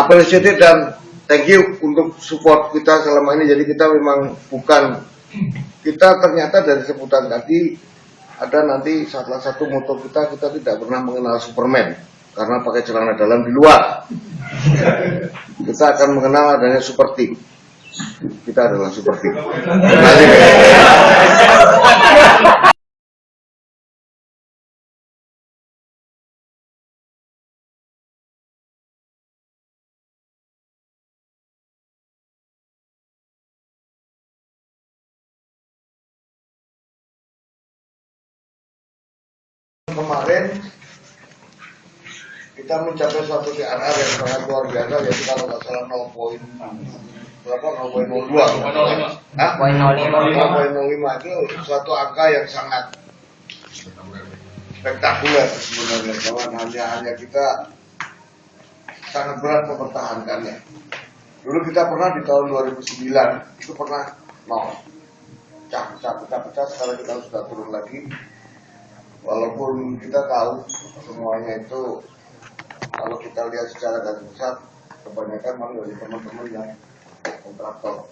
appreciated dan thank you untuk support kita selama ini. Jadi kita memang bukan, kita ternyata dari sebutan tadi ada nanti salah satu moto kita tidak pernah mengenal Superman karena pakai celana dalam di luar. Kita akan mengenal adanya super team. Kita adalah super team. Kemarin kita mencapai suatu TRR yang sangat luar biasa, yaitu kalau nggak salah 0,02 itu suatu angka yang sangat spektakuler sebenarnya, kawan. Hanya kita sangat berat mempertahankannya. Dulu kita pernah di tahun 2009 itu pernah pecah, sekarang kita sudah turun lagi. Walaupun kita tahu semuanya itu kalau kita lihat secara garis besar kebanyakan malah dari teman-teman yang kontraktor,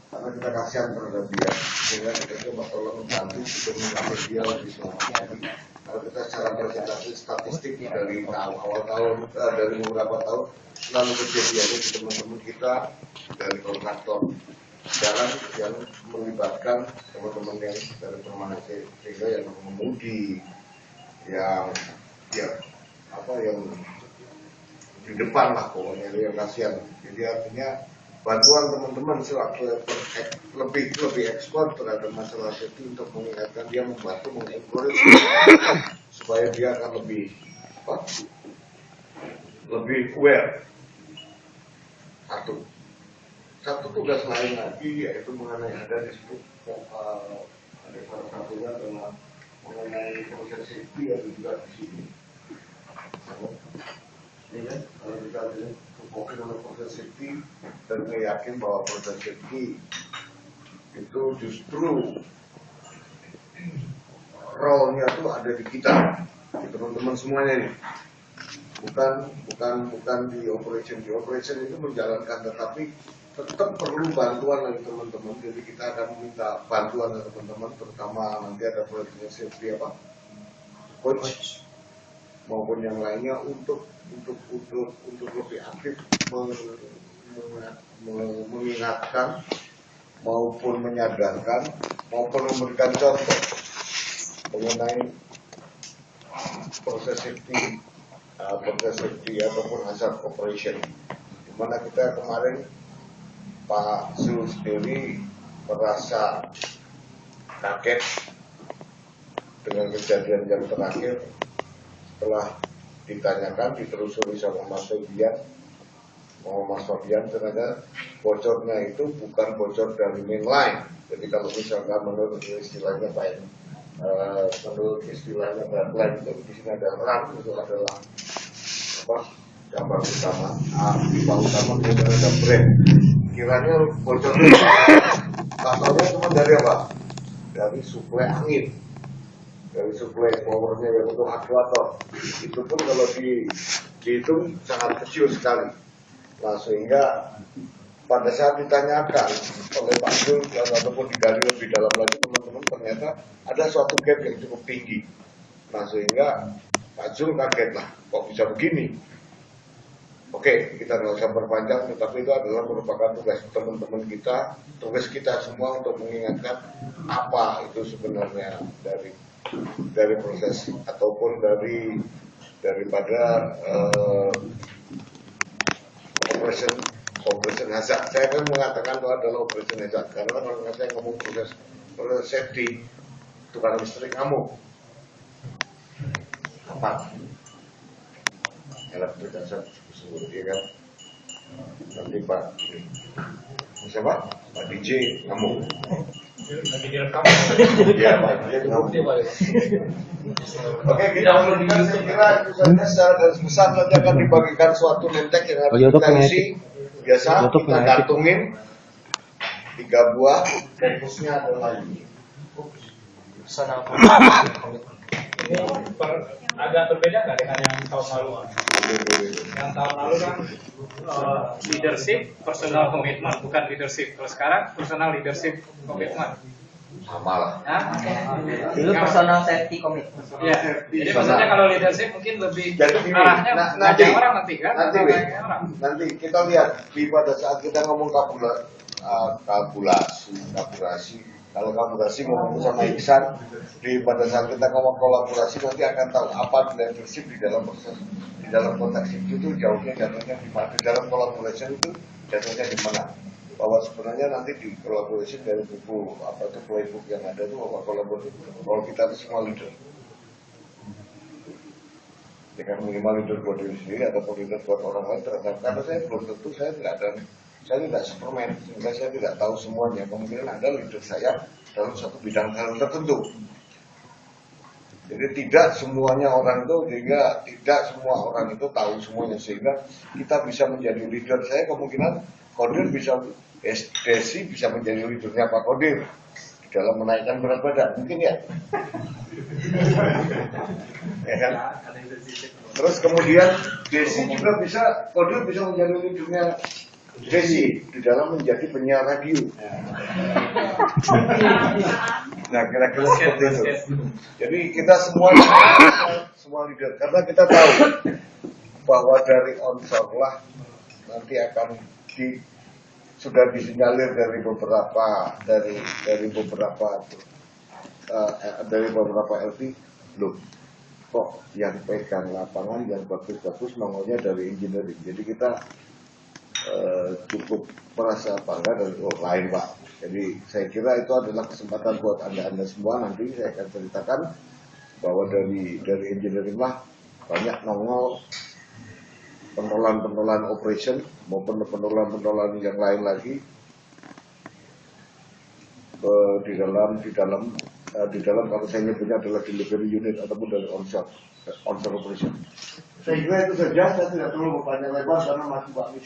karena kita kasihan terhadap dia, sehingga kita coba tolong membantu untuk mengambil dia lebih semangat. Kalau kita secara presentasi statistik dari awal tahun, dari beberapa tahun selalu kejadiannya di teman-teman kita dari kontraktor, jarang yang melibatkan teman-teman yang dari permanensi, sehingga yang mengemudi, yang di depan lah pokoknya, yang kasihan. Jadi artinya bantuan teman-teman sewaktu lebih ekspor terhadap masalah safety untuk mengingatkan dia, membantu mengencourage supaya dia akan lebih aware. Satu tugas lain lagi yaitu mengenai ada di situ, ada salah satunya adalah mengenai proses safety yang juga di sini. Kalau kita fokus pada proses safety dan yakin bahwa proses safety itu justru role-nya tuh ada di kita, di teman-teman semuanya nih. Bukan di operation. Di operation itu menjalankan, tetapi tetap perlu bantuan dari teman-teman. Jadi kita akan meminta bantuan dari teman-teman, terutama nanti ada proyeknya safety coach maupun yang lainnya untuk lebih aktif mengingatkan maupun menyadarkan maupun memberikan contoh mengenai proses safety ataupun hazard operation. Dimana kita kemarin Pak Zul sendiri merasa kaget dengan kejadian yang terakhir. Setelah ditanyakan, ditelusuri sama Mas Fabian, ternyata bocornya itu bukan bocor dari mainline. Jadi kalau misalkan menurut istilahnya backline itu di sini ada run, itu adalah gambar utama, pipa utama, kemudian ada brand. Kiranya bocornya pasalnya cuma dari apa? Dari suplai angin, dari suplai powernya yang untuk aktuator. Itu pun kalau dihitung sangat kecil sekali. Nah, sehingga pada saat ditanyakan oleh Pak Zul ataupun digali lebih dalam lagi, teman-teman, ternyata ada suatu gap yang cukup tinggi. Nah, sehingga Pak Zul kaget lah, kok bisa begini. Oke, kita nggak usah perpanjang, tetapi itu adalah merupakan tugas teman-teman kita, tugas kita semua untuk mengingatkan apa itu sebenarnya dari proses ataupun daripada operation hazard. Saya kan mengatakan bahwa adalah operation hazard karena kalau saya ngomong proses safety, tukang listrik ngamuk apa? Elektrik hazard disebut, ya kan? Nanti Pak siapa? Pak DJ ngamuk. Lagi direkam. Iya, Pak DJ ngamuk. Oke, kita lanjutkan. Saya kira itu saja secara garis besar. Nanti akan dibagikan suatu nentek yang harus kita isi. Biasa kita gantungin 3 buah. Fokusnya adalah ini. ini agak berbeda nggak dengan yang tahun lalu? Yang tahun lalu kan leadership, personal commitment, bukan leadership. Kalau sekarang personal leadership commitment. Sama lah. Dulu personal safety commitment. Ya, jadi maksudnya kalau leadership mungkin lebih Jadi gini, arahnya nanti ngajak orang nanti kan? nanti, Atau Wi, ngajak orang? nanti kita lihat pada saat kita ngomong kalkulasi. Kalau kalkulasi ngomong sama Iksan, pada saat kita ngomong kolaborasi nanti akan tahu apa leadership di dalam proses, di dalam konteks itu jauhnya jatuhnya di mana, di dalam kolaborasi itu jatuhnya di mana. Bahwa sebenarnya nanti di kolaborasi dari buku apa itu playbook yang ada itu bahwa kolaborasi bahwa kita itu semua leader. Dengan minimal leader buat diri sendiri ataupun leader buat orang lain terhadap karena saya belum tentu saya tidak Superman sehingga saya tidak tahu semuanya. Kemungkinan ada leader saya dalam satu bidang hal tertentu. Jadi tidak semuanya orang itu sehingga tidak semua orang itu tahu semuanya sehingga kita bisa menjadi leader. Saya kemungkinan Kodir bisa Desi bisa menjadi leadernya Pak Kodir di dalam menaikkan berat badan mungkin ya. Ya kan? Terus kemudian Desi juga bisa Kodir bisa menjadi leadernya Desi di dalam menjadi penyiar radio. Nah kira-kira seperti itu. Jadi kita semua leader karena kita tahu bahwa dari onsor lah nanti akan sudah disinyalir dari beberapa LP loh kok yang pegang lapangan yang bagus-bagus maunya dari engineering. Jadi kita cukup merasa bangga dari lain Pak. Jadi saya kira itu adalah kesempatan buat anda semua. Nanti saya akan ceritakan bahwa dari engineering lah banyak nongol pentolan operation maupun pentolan yang lain lagi di dalam kalau saya nyebutnya adalah delivery unit ataupun dari onshore operation. Saya kira itu saja, saya tidak perlu berpanjang lebar karena masih Mbak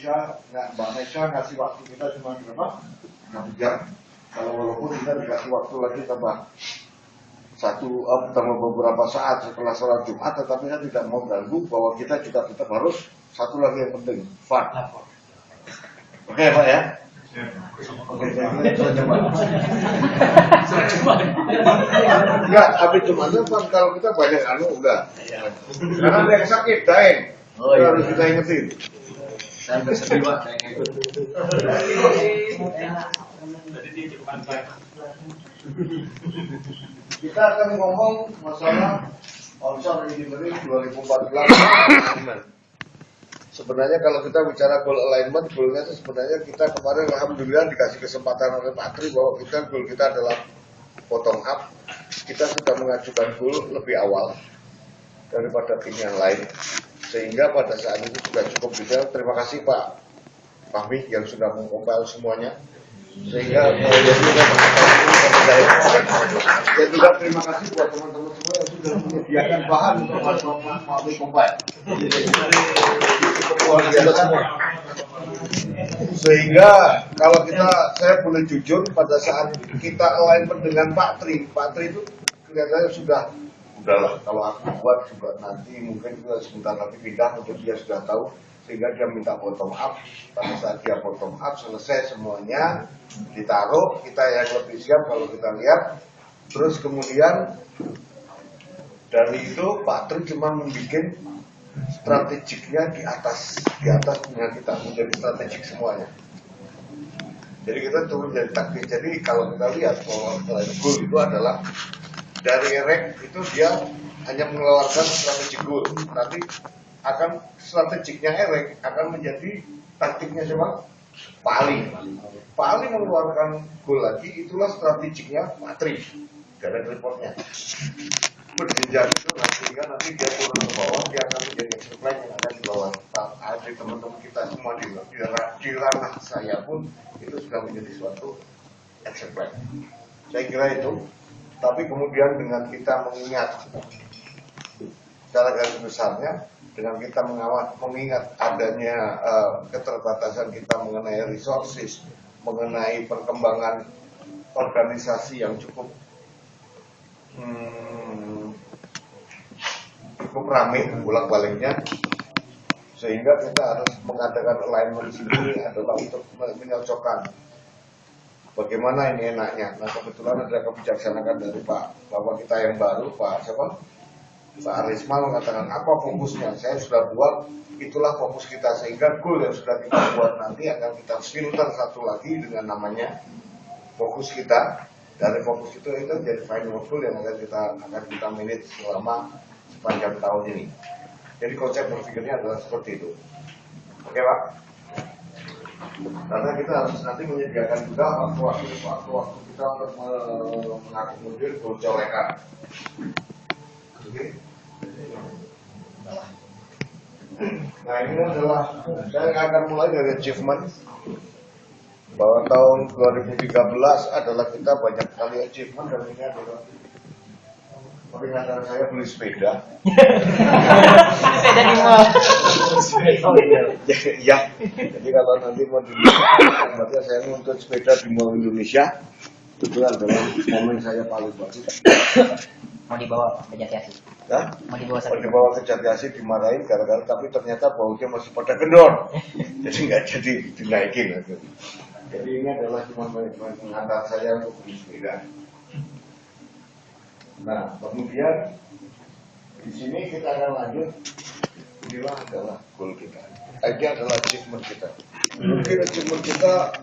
Nesha ngasih waktu kita cuma berapa? 6 jam. Kalau walaupun kita dikasih waktu lagi tambah beberapa saat setelah sholat Jumat, tetapi saya tidak mau ganggu bahwa kita juga tetap harus satu lagi yang penting, fun. Oke Pak ya? Oke, saya kira itu saja Pak. Enggak, habis Jumatnya Pak, kalau kita banyak udah. Karena ada yang sakit, Daeng. Oh iya, harus kita ingetin. Saya bersedih Pak, saya ikut. Kita akan ngomong masalah onshore engineering 2014. Sebenarnya kalau kita bicara goal alignment, goalnya itu sebenarnya kita kemarin alhamdulillah dikasih kesempatan oleh Pak Tri bahwa goal kita adalah bottom up. Kita sudah mengajukan goal lebih awal daripada tim yang lain, sehingga pada saat itu sudah cukup detail. Terima kasih Pak Fahmi yang sudah mengkompil semuanya, sehingga saya juga terima kasih buat teman-teman semua yang sudah menyediakan bahan untuk Pak Fahmi kompil. Sehingga kalau saya boleh jujur pada saat kita alignment dengan Pak Tri itu kelihatannya udahlah kalau aku buat juga nanti mungkin kita sebentar lagi pindah untuk dia sudah tahu, sehingga dia minta bottom up. Pada saat dia bottom up selesai semuanya ditaruh, kita yang lebih siap kalau kita lihat. Terus kemudian dari itu Pak Tri cuma membuat strategiknya di atas punya kita menjadi strategik semuanya. Jadi kita turun dari taktik. Jadi kalau kita lihat bahwa goal itu adalah dari rank itu dia hanya mengeluarkan strategik goal. Nanti akan strategiknya rank akan menjadi taktiknya siapa? Paling mengeluarkan goal lagi, itulah strategiknya Patri dari reportnya. Berjenjang itu nanti dia turun ke bawah, dia akan menjadi action plan yang akan dibawa dari teman-teman kita semua di ranah saya pun itu sudah menjadi suatu action plan. Saya kira itu. Tapi kemudian dengan kita mengingat secara garis besarnya, dengan kita mengingat adanya keterbatasan kita mengenai resources, mengenai perkembangan organisasi yang cukup cukup ramai bolak-baliknya, sehingga kita harus mengadakan alignment sini adalah untuk menyocokkan bagaimana ini enaknya. Nah kebetulan ada kebijaksanaan dari Pak Bapak kita yang baru, Pak Arisma mengatakan apa fokusnya. Saya sudah buat, itulah fokus kita, sehingga goal yang sudah kita buat nanti akan kita filter satu lagi dengan namanya fokus kita. Dari fokus itu jadi final goal yang akan kita manage selama sepanjang tahun ini. Jadi konsep berpikirnya adalah seperti itu. Oke Pak? Karena kita harus nanti menyediakan juga waktu-waktu kita untuk mengakomodir goncolekan. Oke? Nah ini adalah, saya akan mulai dari achievement. Bahwa tahun 2013 adalah kita banyak sekali achievement, dan ini adalah peringatan saya beli sepeda. Sepeda di mall. Oh iya. Ya, jadi kalau nanti mau dilihat, berarti saya nuntut sepeda di Mall Indonesia, itu adalah momen saya paling bagus. Mau dibawa ke Jatiasi. Ya? Mau dibawa Kalau dibawa ke Jatiasi dimarahin gara-gara, tapi ternyata baunya masih pada kendor, jadi nggak jadi dinaikin. Jadi ini adalah cuma mengantar saya untuk beli sepeda. Nah, kemudian di sini kita akan lanjut. Inilah adalah goal kita. Ini adalah achievement kita. Mungkin achievement kita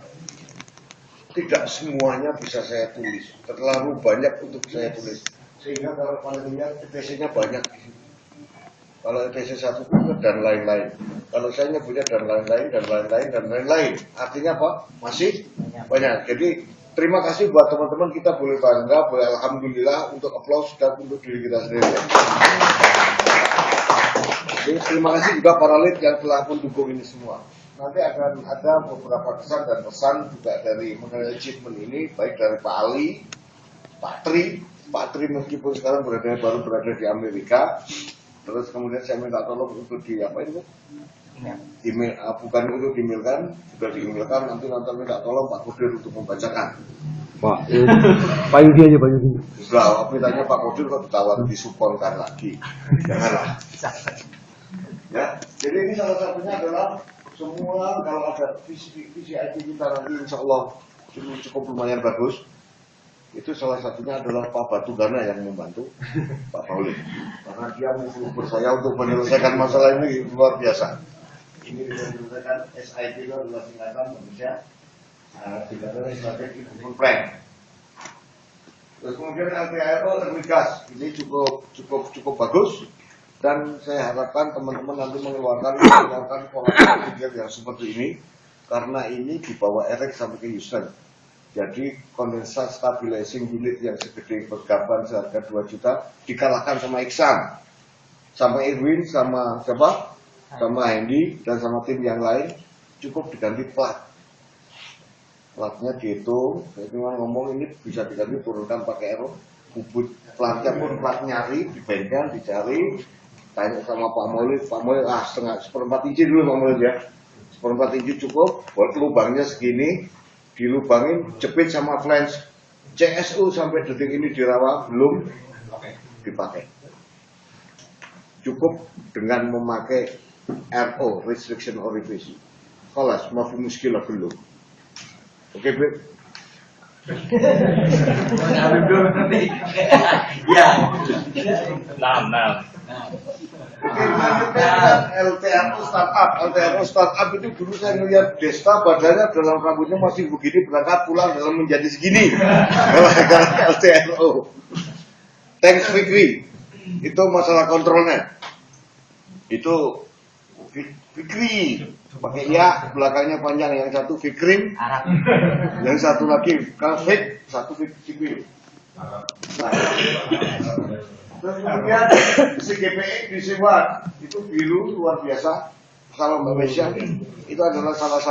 tidak semuanya bisa saya tulis. Terlalu banyak untuk saya tulis. Sehingga kalau paling lihat ETC-nya banyak. Kalau ETC 1 dan lain-lain. Kalau saya nyebutnya dan lain-lain. Artinya apa? Masih banyak. Jadi terima kasih buat teman-teman, kita boleh bangga, boleh alhamdulillah untuk applause dan untuk diri kita sendiri. Jadi terima kasih juga para lead yang telah mendukung ini semua. Nanti akan ada beberapa kesan dan pesan juga dari mengenai achievement ini, baik dari Pak Ali, Pak Tri meskipun sekarang baru berada di Amerika. Terus kemudian saya minta tolong untuk di apa itu? Email, bukan untuk di-emailkan, sudah di-emailkan, nanti minta tolong Pak Kodir untuk membacakan. Pak Yudi aja, Pak Yudi. Sudah, mintanya Pak Kodir kok ditawar disupport-kan lagi. Janganlah. Ya, jadi ini salah satunya adalah semua kalau ada visi IT kita nanti insya Allah cukup lumayan bagus. Itu salah satunya adalah Pak Batugana yang membantu Pak Pauli, karena dia mengukur saya untuk menyelesaikan masalah ini luar biasa. Ini menyelesaikan SIP itu adalah singkatan Indonesia Singkatan Strategic Improvement Plan. Terus kemudian LTIO Gas ini cukup bagus, dan saya harapkan teman-teman nanti mengeluarkan pola pikir yang seperti ini, karena ini dibawa Eric sampai ke Houston. Jadi kondensat stabilizing unit yang segede pergaban seharga 2 juta dikalahkan sama Iksan, sama Irwin, sama siapa? Sama Hendy dan sama tim yang lain, cukup diganti plat. Platnya dihitung, saya cuma ngomong ini bisa diganti turunkan pakai aero. Bubut platnya pun plat nyari, dibengkel, dicari. Tanya sama Pak Molid seperempat inci dulu Pak Molid ya. Seperempat inci cukup, buat lubangnya segini. Dilubangin, jepit sama flange. CSU sampai detik ini dirawat belum dipakai. Cukup dengan memakai RO, restriction orifice. Kelas mafi muskilah belum. Oke, Beb. Ya. 6. LTRO startup itu dulu saya ngeliat Desta badannya dalam rambutnya masih begini, berangkat pulang dalam menjadi segini. Karena LTRO. Thanks Fikri. Itu masalah kontrolnya. Itu Fikri. Pakai ya, belakangnya panjang, yang satu Fikrim, yang satu lagi Kalfik, satu Fikri. Nah, terus kemudian CGPE disewa itu biru luar biasa. Kalau Malaysia itu adalah salah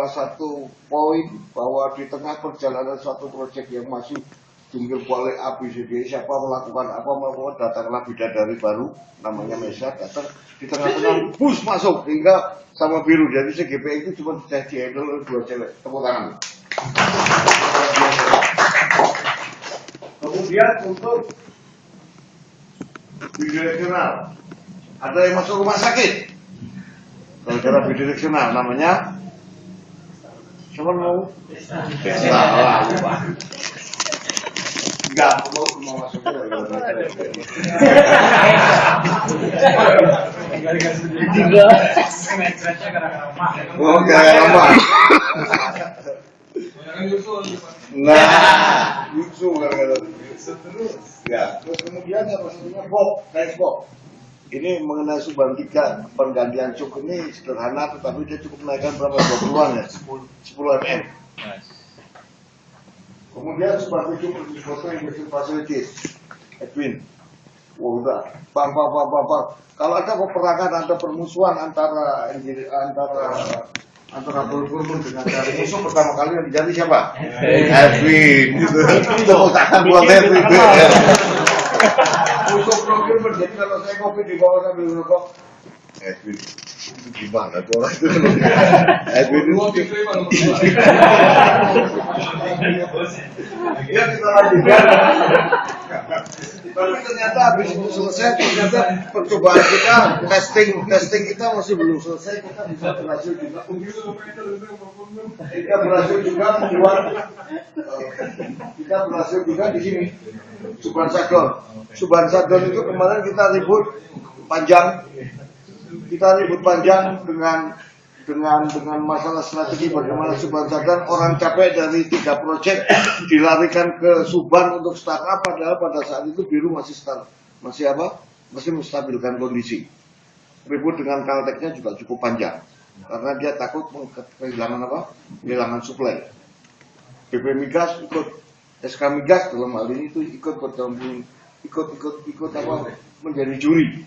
satu poin bahwa di tengah perjalanan suatu proyek yang masih jungkir balik ABCD, siapa melakukan datanglah bidadari baru namanya Malaysia, datang di tengah-tengah bus masuk hingga sama biru. Jadi CGPE itu cuma dihandle oleh 2 cewek. Tepuk tangan. Kemudian untuk bidireksional. Ada yang masuk rumah sakit. Gara-gara bidireksional namanya siapa mau? Salah, lupa. Enggak, mau masuk oh, gara-gara emak. Nah, lucu gara-gara ya, terus kemudian apa namanya Bob. Ini mengenai Subang 3 penggantian cuk ini sederhana, tetapi dia cukup menaikkan berapa 20-an ya, 10 mm. Kemudian Subang 7 foto industri facilities, Edwin. Wah udah, bang. Kalau ada peperangan, ada permusuhan antara Bulbul dengan dari musuh pertama kali yang dijadi siapa? Edwin. Itu takkan buat Edwin. Musuh procurement. Jadi kalau saya kopi di bawah sambil ngerokok, Edwin itu gimana tuh orang itu? Edwin itu. Ya kita lanjutkan. Tapi ternyata habis itu selesai, ternyata percobaan kita, testing kita masih belum selesai. Kita berhasil juga di sini. Subhan Sadon itu kemarin kita ribut panjang dengan masalah strategi bagaimana Subhan Sadon. Orang capek dari 3 proyek dilarikan ke Subhan untuk startup, padahal pada saat itu Biru masih menstabilkan kondisi. Ribut dengan Calteknya juga cukup panjang karena dia takut kehilangan suplai. BP Migas ikut, SK Migas dalam hal ini itu ikut bergabung, ikut menjadi juri.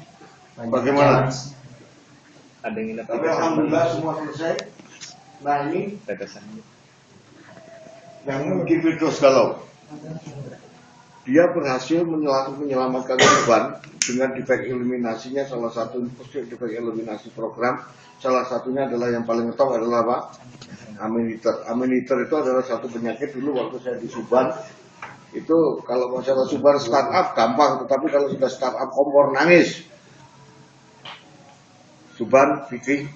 Bagaimana? Tapi alhamdulillah semua selesai. Nah ini yang mungkin Firdaus Galau, dia berhasil menyelamatkan Subhan dengan defek eliminasinya. Salah satu defek eliminasi program, salah satunya adalah yang paling ngetop adalah apa? Aminiter. Aminiter itu adalah satu penyakit dulu waktu saya di Subhan. Itu kalau masalah Subhan startup gampang, tetapi kalau sudah startup kompor nangis. Subhan, Fikri,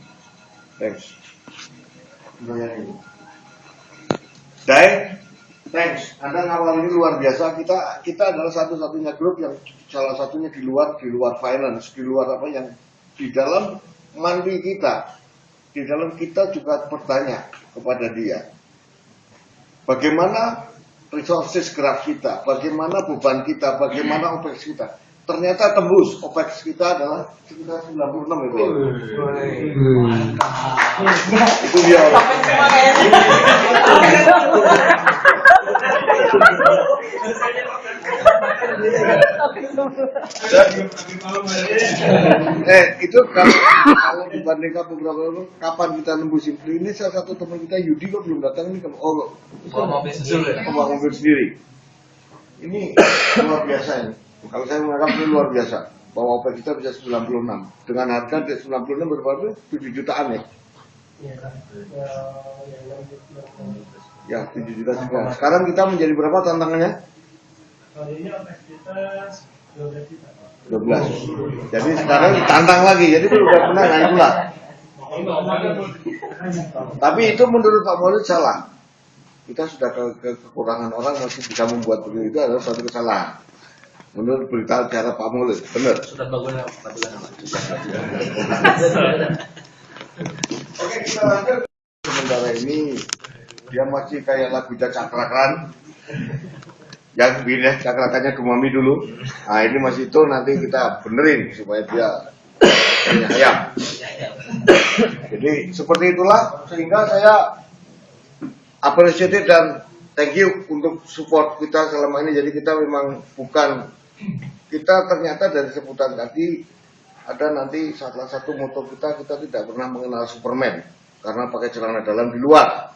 thanks. Dai, thanks. Anda ngawal ini luar biasa. Kita adalah satu-satunya grup yang salah satunya di luar finance, di luar apa yang di dalam mandi kita. Di dalam kita juga bertanya kepada dia, bagaimana resources gerak kita, bagaimana beban kita, bagaimana OPEX kita. Ternyata tembus, OPEX kita adalah sekitar 96 itu. Itu dia. Itu kalau dibandingkan beberapa tahun, kapan kita nembus ini? Salah satu teman kita Yudi kok belum datang ini. Bawa mobil sendiri. Ini luar biasa ini. Kalau saya menganggap ini luar biasa, bahwa OPEX kita bisa 96 dengan harga 96 berapa? 7 jutaan ya? Ya 7 juta sekarang. Sekarang kita menjadi berapa tantangannya? Hari ini OPEX kita 12 juta. 12. Jadi sekarang tantang lagi. Jadi itu udah pernah naik pula. Tapi itu menurut Pak Maulid salah. Kita sudah kekurangan orang masih bisa membuat begitu, itu adalah suatu kesalahan. Menurut berita acara Pak Maulid, benar. Sudah bagus. Oke, kita lanjut. Sementara ini dia masih kayak lagu cakrakan. Yang pindah cakrakannya ke Mami dulu. Nah ini masih itu nanti kita benerin supaya dia punya ayam. Jadi seperti itulah sehingga saya appreciate dan thank you untuk support kita selama ini. Jadi kita memang bukan, kita ternyata dari sebutan tadi ada nanti salah satu moto kita tidak pernah mengenal Superman karena pakai celana dalam di luar.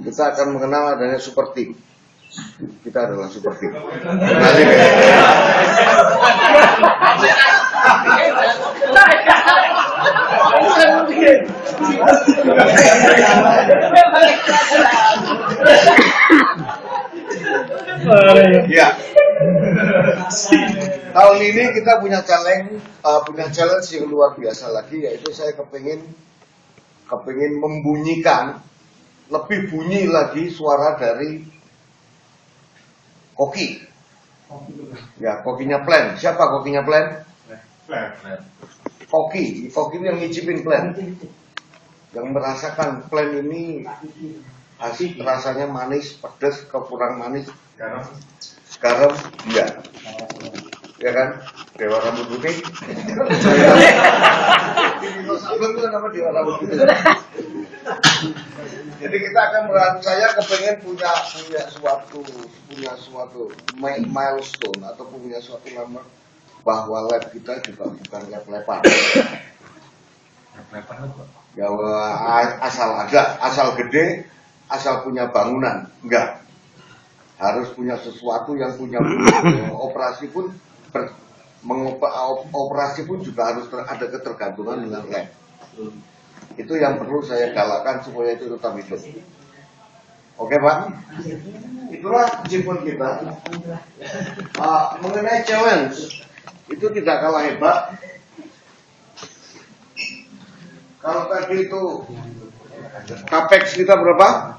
Kita akan mengenal adanya super team. Kita adalah super team. Ya. Tahun ini kita punya challenge yang luar biasa lagi, yaitu saya kepingin membunyikan lebih bunyi lagi suara dari koki. Ya, kokinya Plan. Siapa kokinya Plan? Koki itu yang ngicipin Plan, yang merasakan Plan ini asik, rasanya manis, pedas, kurang manis, garam, iya. Ya kan, Dewa Rambut Putih. Itu nama Dewa Rambut Putih. Jadi kita akan saya kepengen punya suatu milestone atau punya suatu nama bahwa lab kita juga bukan lab-laban. Ya asal gede, asal punya bangunan, enggak. Harus punya sesuatu yang punya operasi pun operasi pun juga harus ada ketergantungan dengan lab. Itu yang perlu saya galakkan supaya itu tetap hidup. Oke Pak? Itulah achievement kita. Mengenai challenge, itu tidak kalah hebat. Kalau tadi itu capex kita berapa?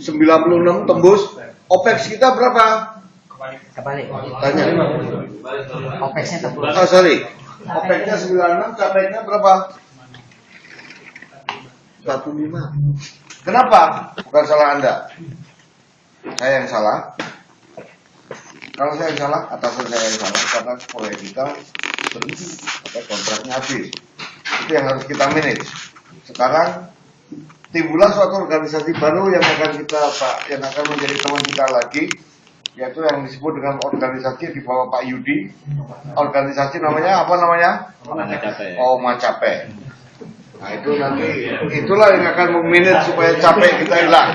96 tembus. OPEX kita berapa? Kebalik. Tanya. OPEX-nya tembus. Oh sorry. OPEX-nya 96, capexnya berapa? 15. Kenapa? Bukan salah Anda. Saya yang salah. Kalau saya yang salah, atasan saya yang salah karena proyek kita berhenti atau kontraknya habis. Itu yang harus kita manage. Sekarang timbullah suatu organisasi baru yang akan menjadi teman kita lagi, yaitu yang disebut dengan organisasi di bawah Pak Yudi. Organisasi namanya apa namanya? Macape. Nah itu nanti itulah yang akan memanage supaya capek kita hilang.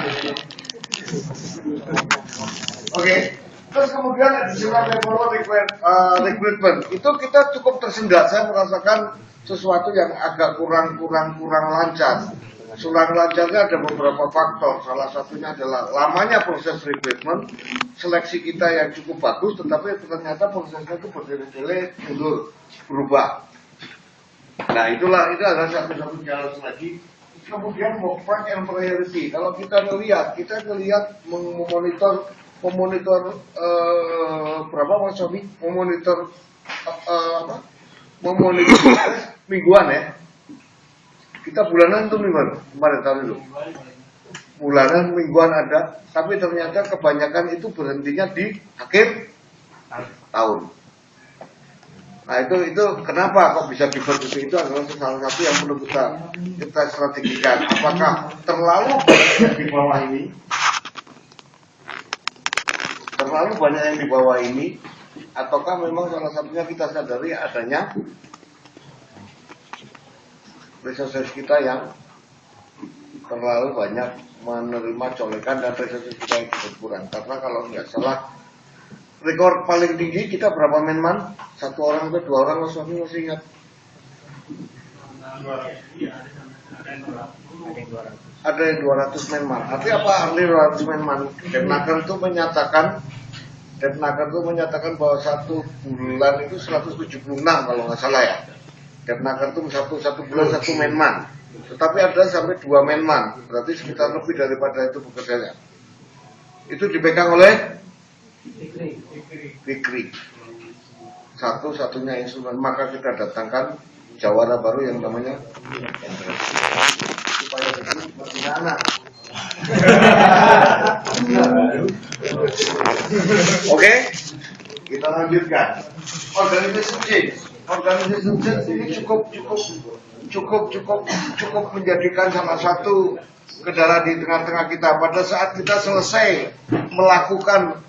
Oke. Terus kemudian additional recruitment itu kita cukup tersendat. Saya merasakan sesuatu yang agak kurang lancar. Kurang lancarnya ada beberapa faktor. Salah satunya adalah lamanya proses recruitment, seleksi kita yang cukup bagus, tetapi ternyata prosesnya itu berdele-dele mundur, berubah. Nah itu adalah satu challenge lagi. Kemudian work and priority. Kalau kita melihat memonitor berapa Mas Sobi? Memonitor mingguan ya. Kita bulanan tuh mingguan kemarin tahun itu. Bulanan mingguan ada, tapi ternyata kebanyakan itu berhentinya di akhir tahun. Nah itu kenapa kok bisa seperti itu adalah salah satu yang perlu kita strategikan. Apakah terlalu banyak yang di bawah ini? Terlalu banyak yang di bawah ini, ataukah memang salah satunya kita sadari adanya resources kita yang terlalu banyak menerima colekan dan resources kita yang berkurang. Karena kalau nggak salah rekor paling tinggi kita berapa menman? 1 orang atau 2 orang, Mas Wahmi masih ingat? Ada yang 200 menman. Artinya apa arti 200 menman? Depnaker itu menyatakan bahwa 1 bulan itu 176 kalau nggak salah ya. Depnaker itu satu bulan 1 menman. Tetapi ada sampai 2 menman. Berarti sekitar lebih daripada itu bekerjanya. Itu dipegang oleh Fikri. Satu-satunya instrumen. Maka kita datangkan jawara baru yang namanya supaya Fikri punya anak. Oke, kita lanjutkan. Organization change ini cukup menjadikan salah satu kendala di tengah-tengah kita. Pada saat kita selesai melakukan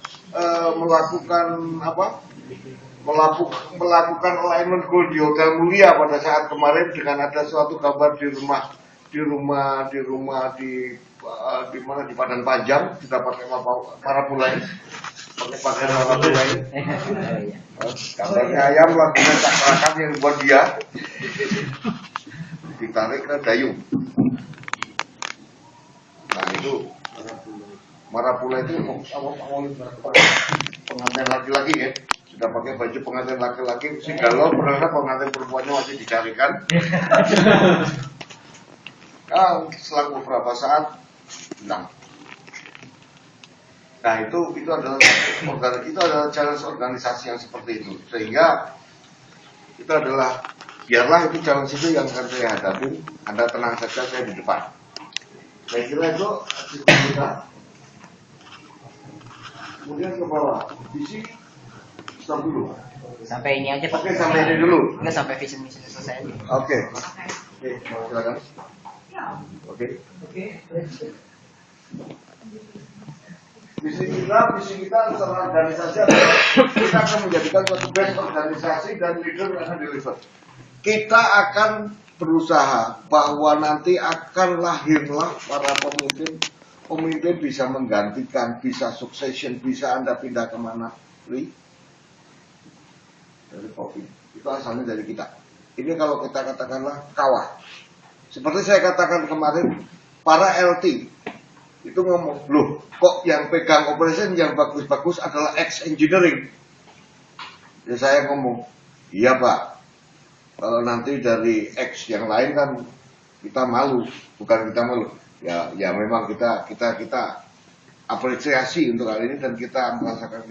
alignment goal di Hotel Mulia pada saat kemarin dengan ada suatu gambar di mana di Padang Panjang kita pakai parapulai. Gambarnya ayam lagunya cakrakan yang buat dia ditarik ke dayung. Nah itu marapula itu pengantin laki-laki ya. sudah pakai baju pengantin laki-laki, sehingga lo berharap pengantin perempuannya masih dicarikan. Selang beberapa saat hilang. Nah itu adalah challenge organisasi yang seperti itu, sehingga itu adalah biarlah itu challenge itu yang akan saya hadapi. Anda tenang saja, saya di depan. Saya kira itu achievement kita. Kemudian ke bawah, visi stop dulu. Sampai ini aja Pak. Oke, sampai ini dulu. Enggak sampai visi misi selesai. Oke, silakan. Oke. Visi kita secara organisasi adalah kita akan menjadikan suatu best organisasi dan leader yang akan deliver. Kita akan berusaha bahwa nanti akan lahirlah para pemimpin bisa menggantikan, bisa succession, bisa Anda pindah kemana, dari kopi. Itu asalnya dari kita. Ini kalau kita katakanlah kawah. Seperti saya katakan kemarin, para LT itu ngomong, loh kok yang pegang operation yang bagus-bagus adalah ex-engineering. Ya saya ngomong, iya Pak, kalau nanti dari X yang lain kan kita malu, bukan kita malu. Ya memang kita apresiasi untuk hal ini dan kita merasakan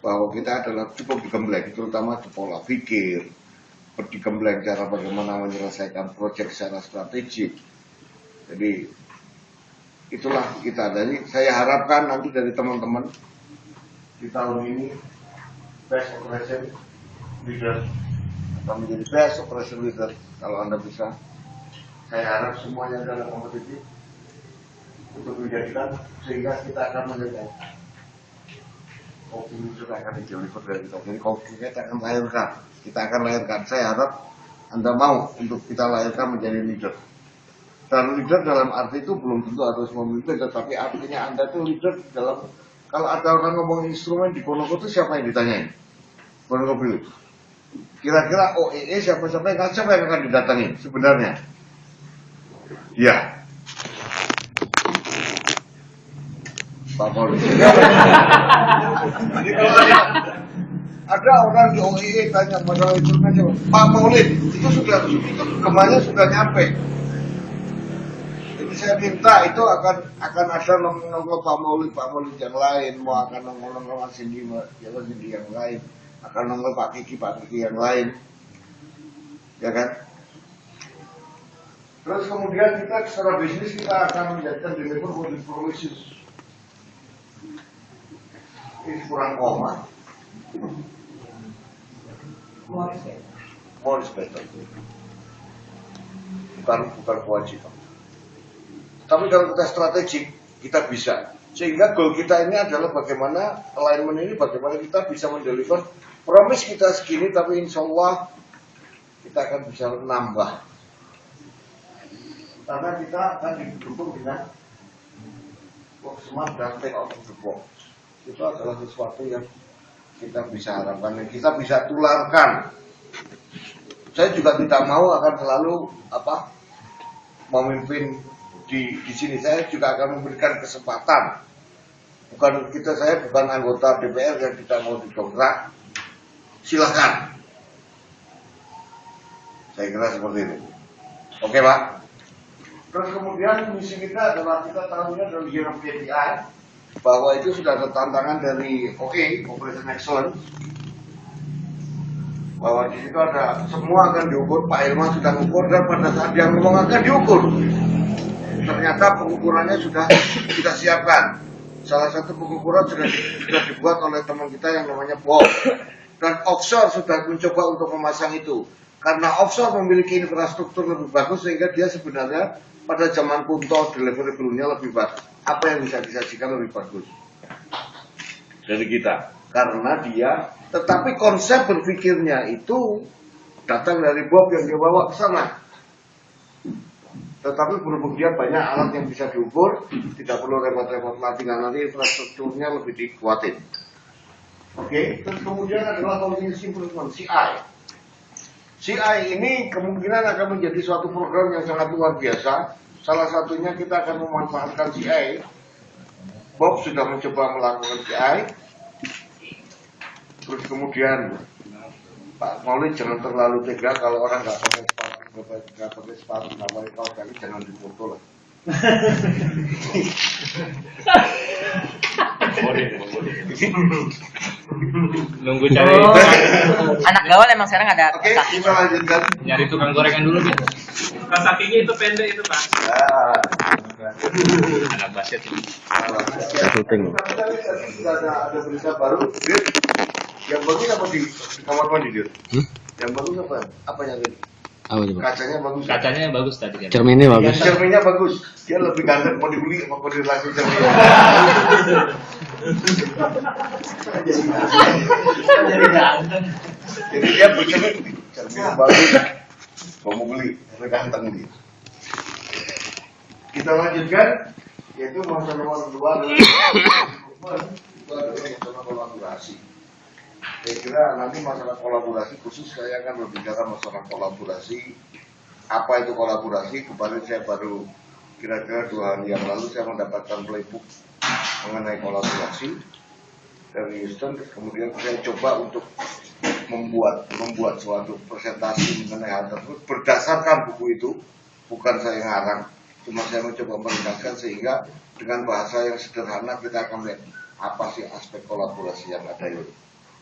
bahwa kita adalah cukup digembleng, terutama di pola pikir, digembleng cara bagaimana menyelesaikan proyek secara strategik. Jadi itulah kita. Jadi saya harapkan nanti dari teman-teman di tahun ini best operation leader atau menjadi best operation leader kalau Anda bisa. Saya harap semuanya adalah kompetitif untuk menjadikan sehingga kita akan menjadi kopi itu akan dijauhi dari kita. Jadi kopi kita akan lahirkan. Saya harap Anda mau untuk kita lahirkan menjadi leader. Dan leader dalam arti itu belum tentu harus memimpin, tetapi artinya Anda itu leader dalam, kalau ada orang ngomong instrumen di Ponorogo itu siapa yang ditanyain? Ponorogo pilih. Kira-kira OEE siapa yang akan didatangi sebenarnya? Ya. Pak Maulid. Jadi kalau ada orang di OEE tanya masalah instrumen siapa? Pak Maulid, itu kemana sudah nyampe. Saya minta itu akan ada nongol Pak Maulid yang lain, mau akan nongol Mas Cindy yang lain, akan nongol Pak Kiki yang lain, ya kan? Terus kemudian kita secara bisnis kita akan menjadikan deliver with promises. Ini kurang koma. More is better. Bukan kewajiban. Tapi kalau kita strategik, kita bisa. Sehingga goal kita ini adalah bagaimana alignment ini, bagaimana kita bisa mendeliver promise kita segini, tapi insya Allah kita akan bisa nambah. Karena kita akan didukung dengan work smart dan take out of the box. Itu adalah sesuatu yang kita bisa harapkan dan kita bisa tularkan. Saya juga tidak mau akan selalu memimpin di sini. Saya juga akan memberikan kesempatan. Saya bukan anggota DPR yang tidak mau didongkrak. Silahkan. Saya kira seperti itu. Oke Pak. Terus kemudian misi kita adalah kita tahunya dari Year of KPI, bahwa itu sudah ada tantangan dari OE, Operation Excellence, bahwa di situ ada semua akan diukur. Pak Ilman sudah mengukur dan pada saat dia ngomong akan diukur. Ternyata pengukurannya sudah kita siapkan. Salah satu pengukuran sudah dibuat oleh teman kita yang namanya Bob. Dan offshore sudah mencoba untuk memasang itu. Karena offshore memiliki infrastruktur lebih bagus sehingga dia sebenarnya pada zaman Kunto deliverable-nya lebih bagus. Apa yang bisa disajikan lebih bagus dari kita. Karena dia, tetapi konsep berpikirnya itu datang dari Bob yang dia bawa ke sana. Tetapi berhubung dia banyak alat yang bisa diukur, tidak perlu repot-repot lagi, nanti infrastrukturnya lebih dikuatin. Oke, terus kemudian adalah continuous improvement, CI. CI ini kemungkinan akan menjadi suatu program yang sangat luar biasa. Salah satunya kita akan memanfaatkan CI. Bob sudah mencoba melakukan CI. Terus kemudian Pak Maulid jangan terlalu tega kalau orang nggak pakai sepatu, namanya kaos kaki jangan difoto lah. Nunggu cari Anak gaul emang sekarang ada Oke, kita lanjutkan. nyari tukang gorengan dulu gitu. Kaos kakinya itu pendek itu Pak. Anak basket. Syuting. Sudah ada berita baru. Dir, yang bagus apa di kamar mandi Dir? Yang bagus apa? Apanya tadi? Apa coba? Kacanya bagus. Kacanya bagus tadi kan. Cerminnya bagus. Cerminnya bagus. Dia lebih ganteng, mau dibeli apa mau dilangsung cerminnya. Jadi dia bercermin, cerminnya bagus. Mau beli, lebih ganteng dia. Kita lanjutkan, yaitu masalah kedua adalah masalah kolaborasi. Saya kira nanti masalah kolaborasi khusus saya akan berbicara masalah kolaborasi. Apa itu kolaborasi? Kemarin saya baru kira-kira 2 hari yang lalu saya mendapatkan playbook mengenai kolaborasi dari Houston. Kemudian saya coba untuk membuat suatu presentasi mengenai hal tersebut berdasarkan buku itu. Bukan saya ngarang, cuma saya mencoba meringkaskan sehingga dengan bahasa yang sederhana kita akan lihat apa sih aspek kolaborasi yang ada itu.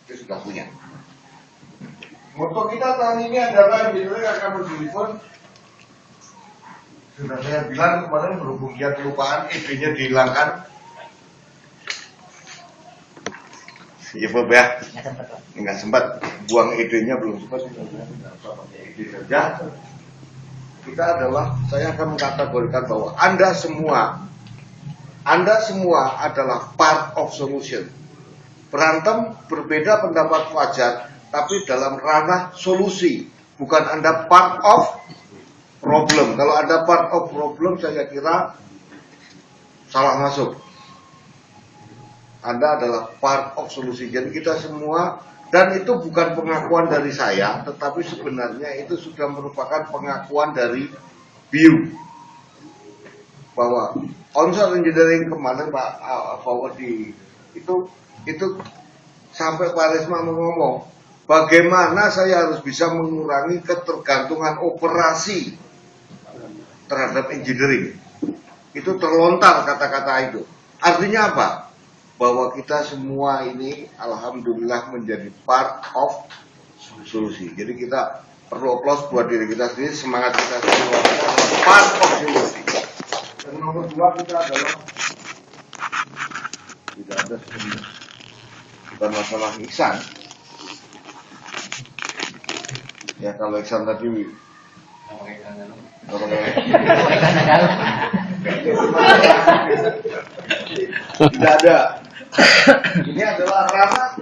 Itu sudah punya. Moto kita tahun ini adalah Engineering akan berdeliver. Sudah saya bilang kemarin berhubung dia kelupaan, idenya dihilangkan. Iya Bob ya, nggak sempat buang idenya, belum sempat. Ide saja. Kita adalah, saya akan mengkategorikan bahwa Anda semua adalah part of solution. Berantem berbeda pendapat wajar, tapi dalam ranah solusi, bukan Anda part of problem. Kalau Anda part of problem, saya kira salah masuk. Anda adalah part of solusi. Jadi kita semua, dan itu bukan pengakuan dari saya, tetapi sebenarnya itu sudah merupakan pengakuan dari BIU. Bahwa Onsor Engineering kemarin Pak Fawadi itu sampai Pak Risma ngomong, bagaimana saya harus bisa mengurangi ketergantungan operasi terhadap engineering. Itu terlontar kata-kata itu. Artinya apa? Bahwa kita semua ini alhamdulillah menjadi part of solusi. Jadi kita perlu aplaus buat diri kita sendiri, semangat kita semua part of solusi. Dan nomor 2 kita adalah tidak ada sebenarnya bukan masalah Iksan. Ya kalau Iksan tadi tidak ada. Ini adalah ranah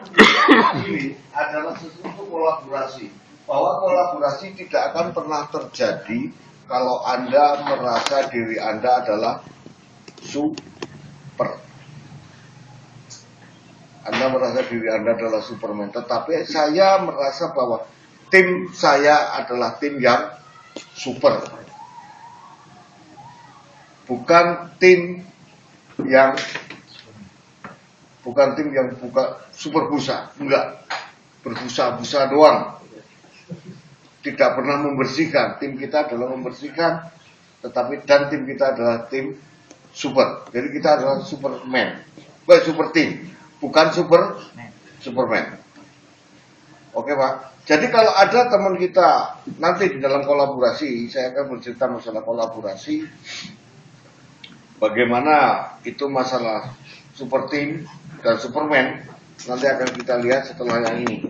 ini adalah sesuatu kolaborasi. Bahwa kolaborasi tidak akan pernah terjadi kalau Anda merasa diri Anda adalah super. Anda merasa diri Anda adalah Superman, tetapi saya merasa bahwa tim saya adalah tim yang super. Bukan tim yang buka super busa, enggak. Berbusa-busa doang. Tidak pernah membersihkan. Tim kita adalah membersihkan, tetapi dan tim kita adalah tim super. Jadi kita adalah Superman. Super team. Bukan Superman. Oke Pak. Jadi kalau ada teman kita nanti di dalam kolaborasi, saya akan bercerita masalah kolaborasi. Bagaimana itu masalah super team dan Superman. Nanti akan kita lihat setelah yang ini.